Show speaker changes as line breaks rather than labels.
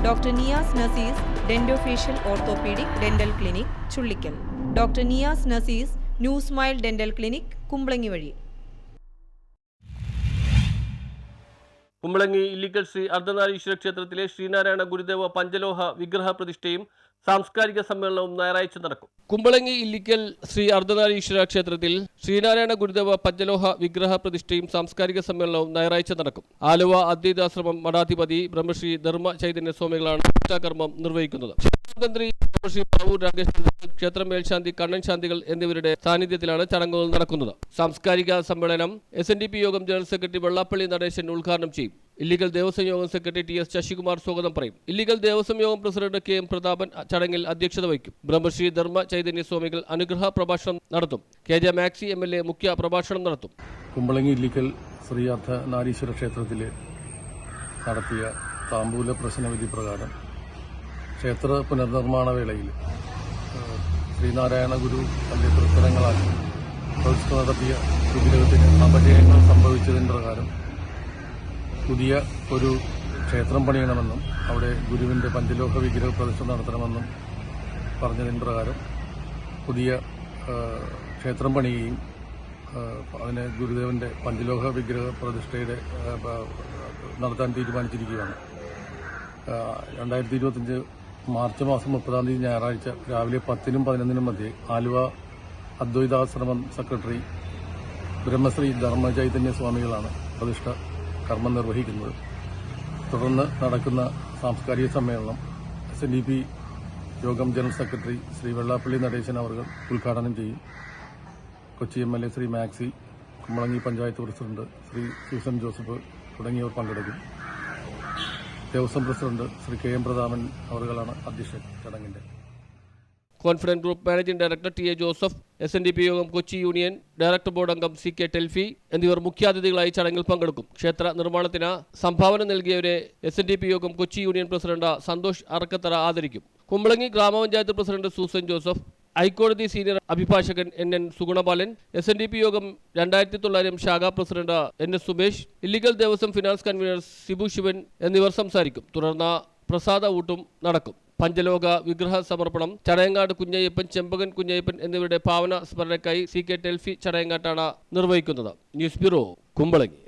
Doctor Niyas Nasees dentofacial orthopaedic dental clinic Chullickal. Doctor Niyas Nasees new smile dental clinic Kumbalangi വഴി.
കുമ്പളങ്ങി ഇല്ലിക്കൽ ശ്രീ അർദ്ധനാരീശ്വര ക്ഷേത്രത്തിലെ ശ്രീനാരായണ ഗുരുദേവ പഞ്ചലോഹ വിഗ്രഹ പ്രതിഷ്ഠയും സാംസ്കാരിക സമ്മേളനവും ഞായറാഴ്ച നടക്കും. കുമ്പളങ്ങി ഇല്ലിക്കൽ ശ്രീ അർദ്ധനാരീശ്വര ക്ഷേത്രത്തിൽ ശ്രീനാരായണ ഗുരുദേവ പഞ്ചലോഹ വിഗ്രഹ പ്രതിഷ്ഠയും സാംസ്കാരിക സമ്മേളനവും ഞായറാഴ്ച നടക്കും. ആലുവ അദ്വൈതാശ്രമം മഠാധിപതി ബ്രഹ്മശ്രീ ധർമ്മ ചൈതന്യ സ്വാമികളാണ് പ്രതിഷ്ഠാകർമ്മം നിർവഹിക്കുന്നത്. തന്ത്രി ശ്രീ പാവൂർ രാകേഷ്, ക്ഷേത്ര മേൽശാന്തി കണ്ണൻ ശാന്തികൾ എന്നിവരുടെ സാന്നിധ്യത്തിലാണ് ചടങ്ങുകൾ നടക്കുന്നത്. സാംസ്കാരിക സമ്മേളനം SNDP യോഗം ജനറൽ സെക്രട്ടറി വെള്ളാപ്പള്ളി നടേശൻ ഉദ്ഘാടനം ചെയ്യും. ഇല്ലിക്കൽ ദേവസ്വം യോഗം സെക്രട്ടറി TS ശശികുമാർ സ്വാഗതം പറയും. ഇല്ലിക്കൽ ദേവസ്വം യോഗം പ്രസിഡന്റ് KM പ്രതാപൻ ചടങ്ങിൽ അധ്യക്ഷത വഹിക്കും. ബ്രഹ്മശ്രീ ധർമ്മ ചൈതന്യ സ്വാമികൾ അനുഗ്രഹ പ്രഭാഷണം നടത്തും. KJ മാക്സി MLA മുഖ്യ പ്രഭാഷണം നടത്തും.
കുമ്പളങ്ങി ഇല്ലിക്കൽ ശ്രീ അർദ്ധനാരീശ്വര ക്ഷേത്രത്തിൽ നടത്തിയ താമ്പൂല പ്രശ്നവിധി പ്രകാരം ക്ഷേത്ര പുനർനിർമ്മാണ വേളയിൽ ശ്രീനാരായണ ഗുരു തന്റെ തൃത്തരങ്ങളാൽ പ്രതിഷ്ഠ നടത്തിയ വിഗ്രഹത്തിന് അപജയങ്ങൾ സംഭവിച്ചതിന് പ്രകാരം പുതിയ ഒരു ക്ഷേത്രം പണിയണമെന്നും അവിടെ ഗുരുവിന്റെ പഞ്ചലോഹ വിഗ്രഹ പ്രതിഷ്ഠ നടത്തണമെന്നും പറഞ്ഞതിന് പ്രകാരം പുതിയ ക്ഷേത്രം പണിയുകയും അതിന് ഗുരുദേവന്റെ പഞ്ചലോഹ വിഗ്രഹ പ്രതിഷ്ഠയുടെ നടത്താൻ തീരുമാനിച്ചിരിക്കുകയാണ്. 2025 മാർച്ച് മാസം 30 ഞായറാഴ്ച രാവിലെ 10-നും 11-നും മധ്യേ ആലുവ അദ്വൈതാശ്രമം സെക്രട്ടറി ബ്രഹ്മശ്രീ ധർമ്മ ചൈതന്യ സ്വാമികളാണ് പ്രതിഷ്ഠ കർമ്മം നിർവഹിക്കുന്നത്. തുടർന്ന് നടക്കുന്ന സാംസ്കാരിക സമ്മേളനം SNDP യോഗം ജനറൽ സെക്രട്ടറി ശ്രീ വെള്ളാപ്പള്ളി നടേശൻ അവർ ഉദ്ഘാടനം ചെയ്യും. Kochi MLA Shri maxi, Kumbalangi panchayat president Shri Susan Joseph തുടങ്ങിയവർ പങ്കെടുക്കും. ദേവസ്വം പ്രസിഡന്റ് ശ്രീ KM പ്രതാപൻ അവர்களാണ് അധ്യക്ഷൻ ചടങ്ങിന്റെ.
Confident group managing director TA Joseph, SNDP യോഗം കൊച്ചി യൂണിയൻ ഡയറക്ടർ ബോർഡ് അംഗം CK ടെൽഫി എന്നിവർ മുഖ്യാതിഥികളായി ചടങ്ങിൽ പങ്കെടുക്കും. ക്ഷേത്ര നിർമ്മാണത്തിന് സംഭാവന നൽകിയവരെ SNDP യോഗം കൊച്ചി യൂണിയൻ പ്രസിഡന്റ് സന്തോഷ് അറക്കത്തറ ആദരിക്കും. കുമ്പളങ്ങി ഗ്രാമപഞ്ചായത്ത് പ്രസിഡന്റ് സൂസൻ ജോസഫ്, ഹൈക്കോടതി സീനിയർ അഭിഭാഷകൻ NN സുഗുണപാലൻ, SNDP യോഗം 2900 ശാഖാ president NS Sumesh, Illikkal Devaswom finance convener Sibu Sivan എന്നിവർ സംസാരിക്കും. തുടർന്ന് പ്രസാദ ഊട്ടും നടക്കും. പഞ്ചലോക വിഗ്രഹ സമർപ്പണം ചടയങ്ങാട് കുഞ്ഞയ്യപ്പൻ, ചെമ്പകൻ കുഞ്ഞയ്യപ്പൻ എന്നിവരുടെ ഭാവന സ്മരണയ്ക്കായി CK ടെൽഫി ചടയങ്ങാട്ടാണ് നിർവഹിക്കുന്നത്. News bureau, Kumbalangi.